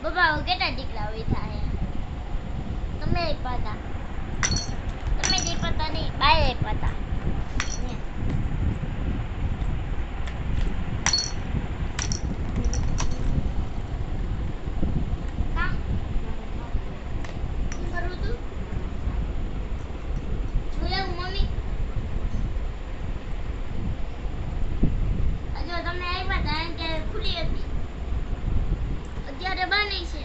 બાબા કેટલા દીકરા હોય થાય તમે પતા તમે જે પતા નહીં બાય પતા અત્યારે બની છે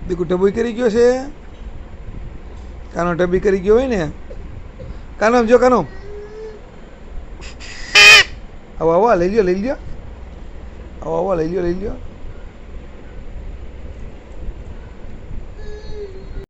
દીકુ ટબુઈ કરી ગયો છે કાનો ટબી કરી ગયો હોય ને કાનો જો કાનો આવો આવો લઈ લ્યો આવો આવો લઈ લ્યો